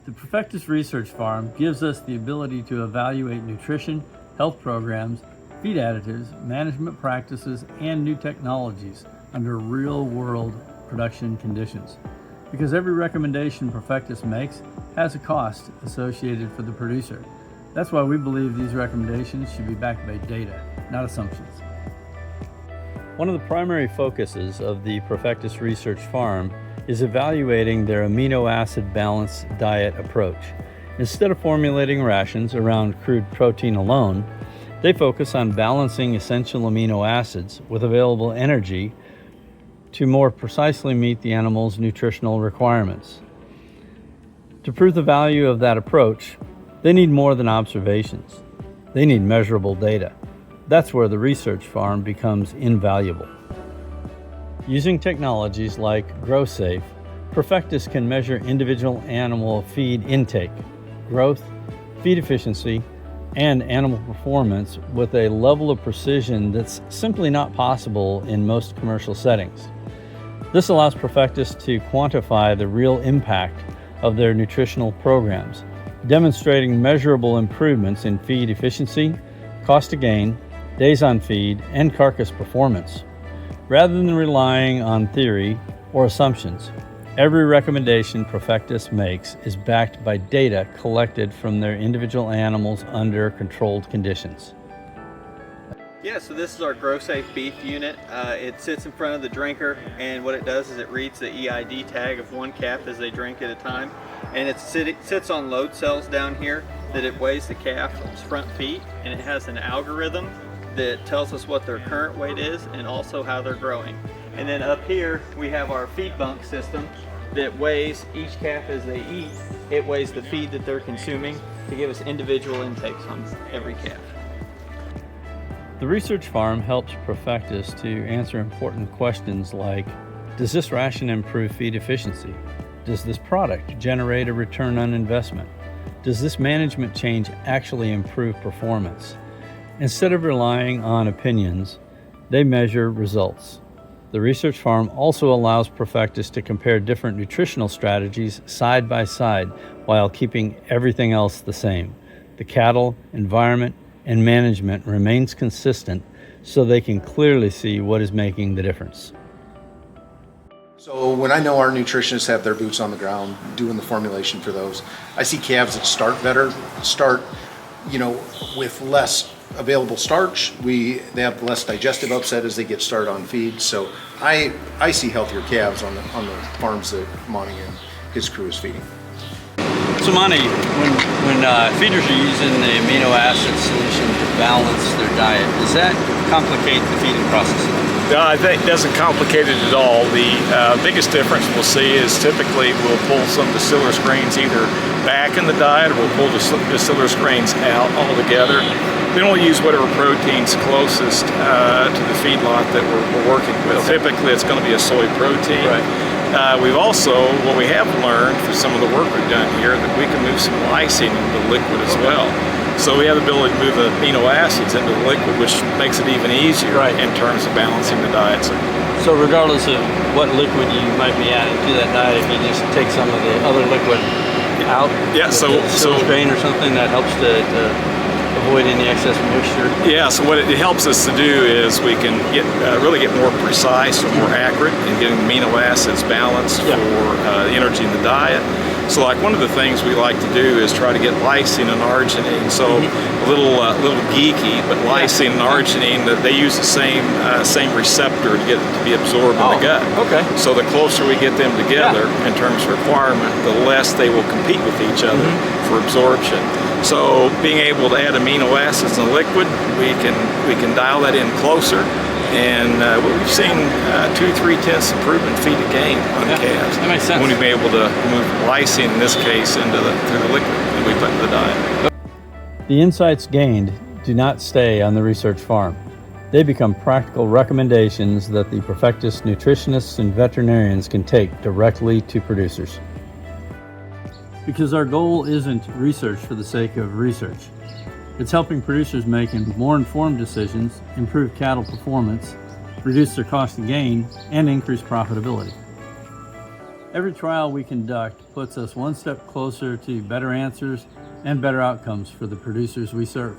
The Profectus Research Farm gives us the ability to evaluate nutrition, health programs, feed additives, management practices, and new technologies under real-world production conditions. Because every recommendation Profectus makes has a cost associated for the producer. That's why we believe these recommendations should be backed by data, not assumptions. One of the primary focuses of the Profectus Research Farm is evaluating their amino acid balanced diet approach. Instead of formulating rations around crude protein alone, they focus on balancing essential amino acids with available energy to more precisely meet the animal's nutritional requirements. To prove the value of that approach, they need more than observations. They need measurable data. That's where the research farm becomes invaluable. Using technologies like GrowSafe, Profectus can measure individual animal feed intake, growth, feed efficiency, and animal performance with a level of precision that's simply not possible in most commercial settings. This allows Profectus to quantify the real impact of their nutritional programs, demonstrating measurable improvements in feed efficiency, cost to gain, days on feed, and carcass performance. Rather than relying on theory or assumptions, every recommendation Profectus makes is backed by data collected from their individual animals under controlled conditions. Yeah, so this is our GrowSafe beef unit. It sits in front of the drinker, and what it does is it reads the EID tag of one calf as they drink at a time, and it sits on load cells down here that it weighs the calf's front feet, and it has an algorithm that tells us what their current weight is and also how they're growing. And then up here we have our feed bunk system that weighs each calf as they eat. It weighs the feed that they're consuming to give us individual intakes on every calf. The research farm helps Profectus to answer important questions like, does this ration improve feed efficiency? Does this product generate a return on investment? Does this management change actually improve performance? Instead of relying on opinions, they measure results. The research farm also allows Profectus to compare different nutritional strategies side by side while keeping everything else the same. The cattle, environment, and management remains consistent so they can clearly see what is making the difference. So when I know our nutritionists have their boots on the ground doing the formulation for those, I see calves that start better, with less available starch. They have less digestive upset as they get started on feed. So I see healthier calves on the farms that Monty and his crew is feeding. So Monty, when feeders are using the amino acid solution to balance their diet, does that complicate the feeding process? I think it doesn't complicate it at all. The biggest difference we'll see is typically we'll pull some distillers grains either back in the diet or we'll pull the distillers grains out altogether. Then we'll use whatever protein's closest to the feedlot that we're working with. Okay. Typically it's going to be a soy protein. Right. What we have learned through some of the work we've done here, that we can move some lysine into the liquid as well. So we have the ability to move the amino acids into the liquid, which makes it even easier in terms of balancing the diet. So regardless of what liquid you might be adding to that diet, if you just take some of the other liquid out, so grain or something, that helps to avoid any excess moisture. Yeah, so what it helps us to do is we can really get more precise or more accurate in getting amino acids balanced for the energy in the diet. So like one of the things we like to do is try to get lysine and arginine. So a little geeky, but lysine and arginine, that they use the same receptor to get it to be absorbed in the gut. Okay. So the closer we get them together in terms of requirement, the less they will compete with each other for absorption. So being able to add amino acids in the liquid, we can dial that in closer. And we've seen 2-3 improvement feed to gain on calves. That makes sense. When we've been able to move lysine, in this case, through the liquid that we put in the diet. The insights gained do not stay on the research farm. They become practical recommendations that the Profectus nutritionists and veterinarians can take directly to producers. Because our goal isn't research for the sake of research. It's helping producers make more informed decisions, improve cattle performance, reduce their cost of gain, and increase profitability. Every trial we conduct puts us one step closer to better answers and better outcomes for the producers we serve.